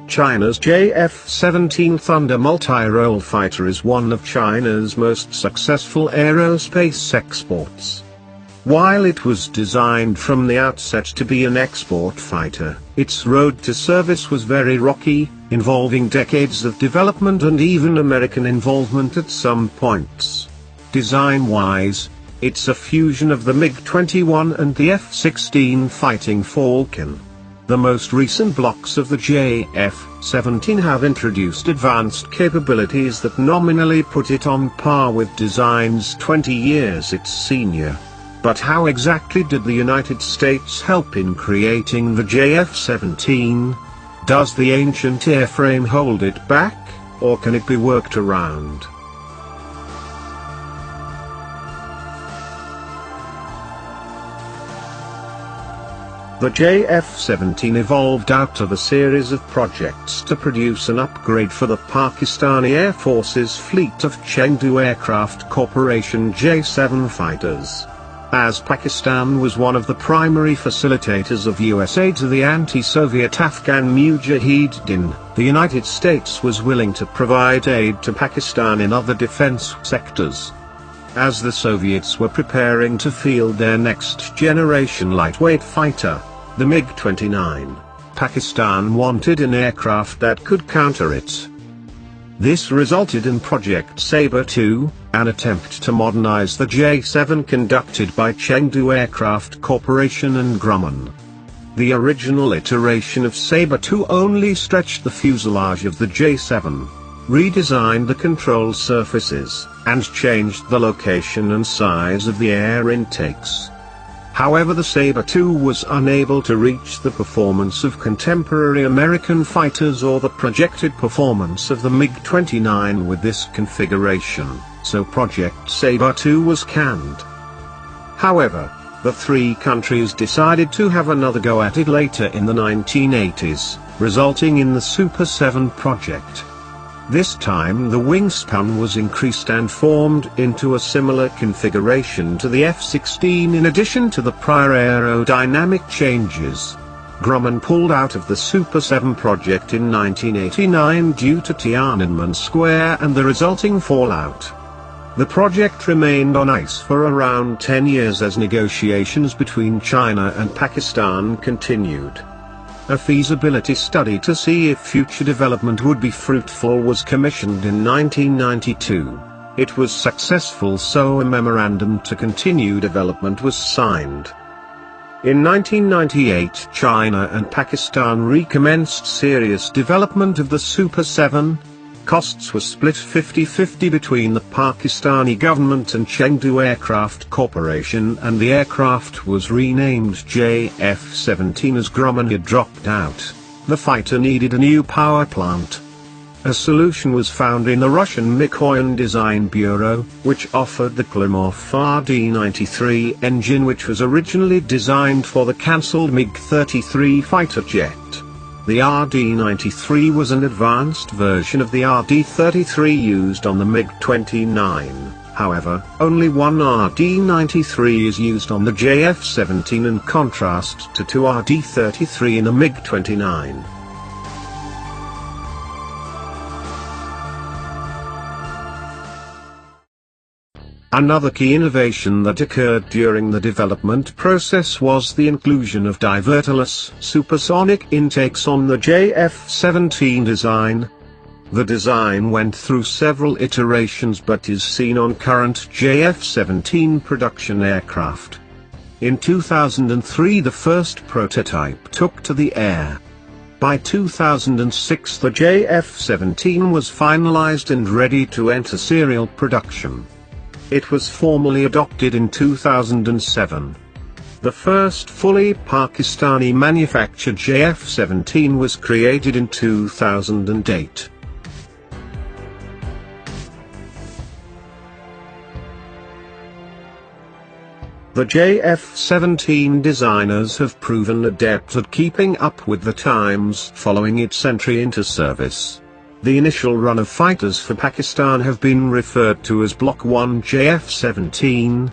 China's JF-17 Thunder multi-role fighter is one of China's most successful aerospace exports. While it was designed from the outset to be an export fighter, its road to service was very rocky, involving decades of development and even American involvement at some points. Design-wise, it's a fusion of the MiG-21 and the F-16 Fighting Falcon. The most recent blocks of the JF-17 have introduced advanced capabilities that nominally put it on par with designs 20 years its senior. But how exactly did the United States help in creating the JF-17? Does the ancient airframe hold it back, or can it be worked around? The JF-17 evolved out of a series of projects to produce an upgrade for the Pakistani Air Force's fleet of Chengdu Aircraft Corporation J-7 fighters. As Pakistan was one of the primary facilitators of US aid to the anti-Soviet Afghan Mujahideen, the United States was willing to provide aid to Pakistan in other defense sectors. As the Soviets were preparing to field their next-generation lightweight fighter, the MiG-29, Pakistan wanted an aircraft that could counter it. This resulted in Project Sabre II, an attempt to modernize the J-7 conducted by Chengdu Aircraft Corporation and Grumman. The original iteration of Sabre II only stretched the fuselage of the J-7, redesigned the control surfaces, and changed the location and size of the air intakes. However, the Sabre II was unable to reach the performance of contemporary American fighters or the projected performance of the MiG-29 with this configuration, so Project Sabre II was canned. However, the three countries decided to have another go at it later in the 1980s, resulting in the Super 7 project. This time the wingspan was increased and formed into a similar configuration to the F-16 in addition to the prior aerodynamic changes. Grumman pulled out of the Super 7 project in 1989 due to Tiananmen Square and the resulting fallout. The project remained on ice for around 10 years as negotiations between China and Pakistan continued. A feasibility study to see if future development would be fruitful was commissioned in 1992. It was successful, so a memorandum to continue development was signed. In 1998, China and Pakistan recommenced serious development of the Super 7. Costs were split 50-50 between the Pakistani government and Chengdu Aircraft Corporation, and the aircraft was renamed JF-17 as Grumman had dropped out. The fighter needed a new power plant. A solution was found in the Russian Mikoyan Design Bureau, which offered the Klimov RD-93 engine, which was originally designed for the cancelled MiG-33 fighter jet. The RD-93 was an advanced version of the RD-33 used on the MiG-29, however, only one RD-93 is used on the JF-17 in contrast to two RD-33 in the MiG-29. Another key innovation that occurred during the development process was the inclusion of diverterless supersonic intakes on the JF-17 design. The design went through several iterations but is seen on current JF-17 production aircraft. In 2003 the first prototype took to the air. By 2006 the JF-17 was finalized and ready to enter serial production. It was formally adopted in 2007. The first fully Pakistani manufactured JF-17 was created in 2008. The JF-17 designers have proven adept at keeping up with the times following its entry into service. The initial run of fighters for Pakistan have been referred to as Block 1 JF-17.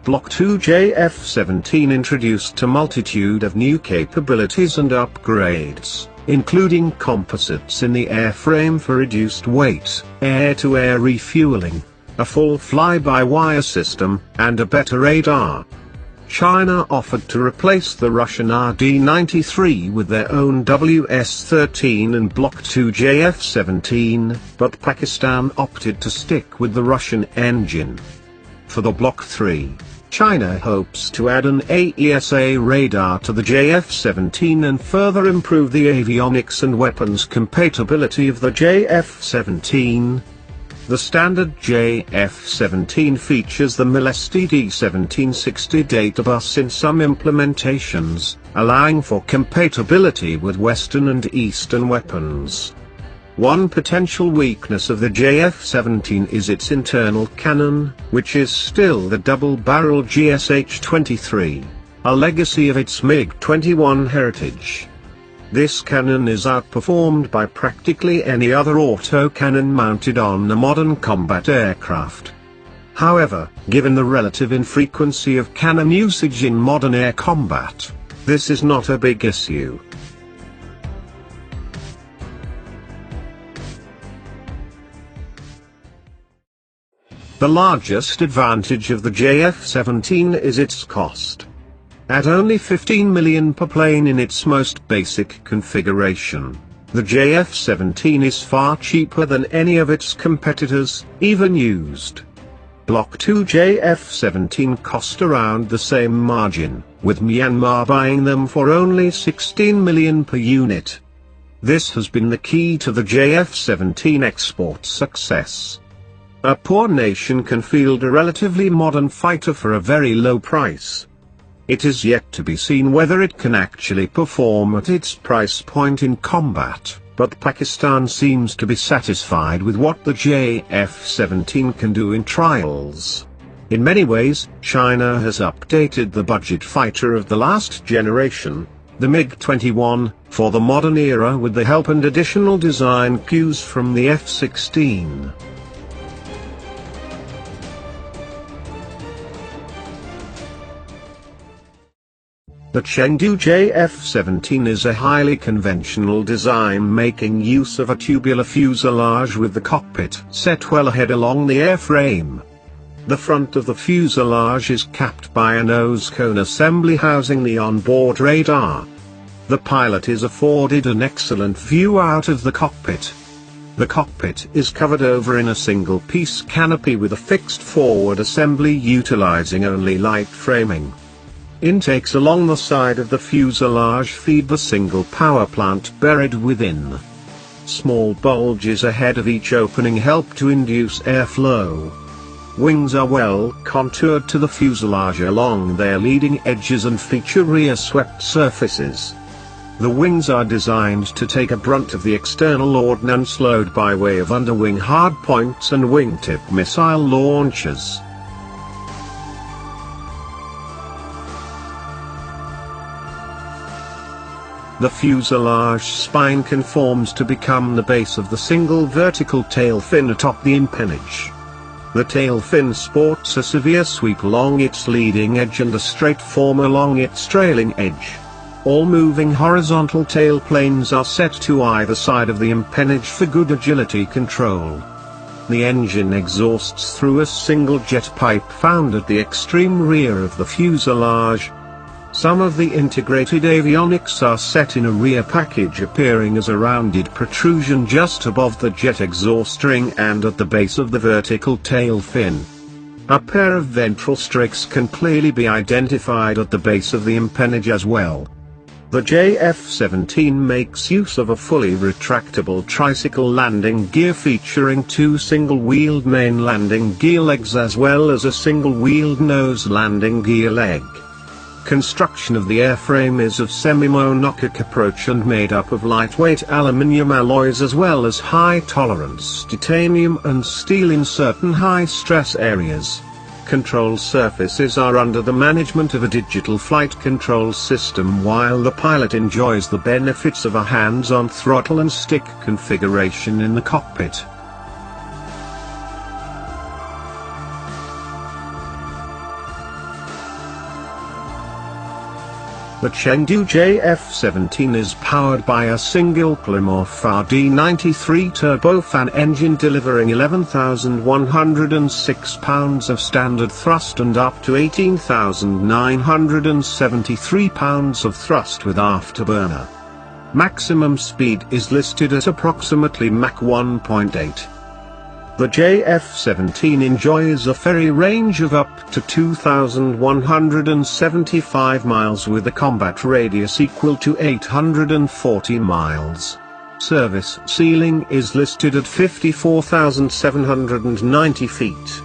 Block 2 JF-17 introduced a multitude of new capabilities and upgrades, including composites in the airframe for reduced weight, air-to-air refueling, a full fly-by-wire system, and a better radar. China offered to replace the Russian RD-93 with their own WS-13 and Block 2 JF-17, but Pakistan opted to stick with the Russian engine. For the Block 3, China hopes to add an AESA radar to the JF-17 and further improve the avionics and weapons compatibility of the JF-17. The standard JF-17 features the MIL STD-1760 data bus in some implementations, allowing for compatibility with Western and Eastern weapons. One potential weakness of the JF-17 is its internal cannon, which is still the double-barrel GSH-23, a legacy of its MiG-21 heritage. This cannon is outperformed by practically any other autocannon mounted on a modern combat aircraft. However, given the relative infrequency of cannon usage in modern air combat, this is not a big issue. The largest advantage of the JF-17 is its cost. At only 15 million per plane in its most basic configuration, the JF-17 is far cheaper than any of its competitors, even used. Block 2 JF-17 cost around the same margin, with Myanmar buying them for only 16 million per unit. This has been the key to the JF-17 export success. A poor nation can field a relatively modern fighter for a very low price. It is yet to be seen whether it can actually perform at its price point in combat, but Pakistan seems to be satisfied with what the JF-17 can do in trials. In many ways, China has updated the budget fighter of the last generation, the MiG-21, for the modern era with the help and additional design cues from the F-16. The Chengdu JF-17 is a highly conventional design making use of a tubular fuselage with the cockpit set well ahead along the airframe. The front of the fuselage is capped by a nose cone assembly housing the onboard radar. The pilot is afforded an excellent view out of the cockpit. The cockpit is covered over in a single-piece canopy with a fixed forward assembly utilizing only light framing. Intakes along the side of the fuselage feed the single power plant buried within. Small bulges ahead of each opening help to induce airflow. Wings are well contoured to the fuselage along their leading edges and feature rear-swept surfaces. The wings are designed to take a brunt of the external ordnance load by way of underwing hardpoints and wingtip missile launchers. The fuselage spine conforms to become the base of the single vertical tail fin atop the empennage. The tail fin sports a severe sweep along its leading edge and a straight form along its trailing edge. All moving horizontal tail planes are set to either side of the empennage for good agility control. The engine exhausts through a single jet pipe found at the extreme rear of the fuselage. Some of the integrated avionics are set in a rear package appearing as a rounded protrusion just above the jet exhaust ring and at the base of the vertical tail fin. A pair of ventral strakes can clearly be identified at the base of the empennage as well. The JF-17 makes use of a fully retractable tricycle landing gear featuring two single-wheeled main landing gear legs as well as a single-wheeled nose landing gear leg. Construction of the airframe is of semi-monocoque approach and made up of lightweight aluminium alloys as well as high-tolerance titanium and steel in certain high-stress areas. Control surfaces are under the management of a digital flight control system while the pilot enjoys the benefits of a hands-on throttle and stick configuration in the cockpit. The Chengdu JF-17 is powered by a single Plymouth RD93 turbofan engine delivering 11,106 pounds of standard thrust and up to 18,973 pounds of thrust with afterburner. Maximum speed is listed at approximately Mach 1.8. The JF-17 enjoys a ferry range of up to 2,175 miles with a combat radius equal to 840 miles. Service ceiling is listed at 54,790 feet.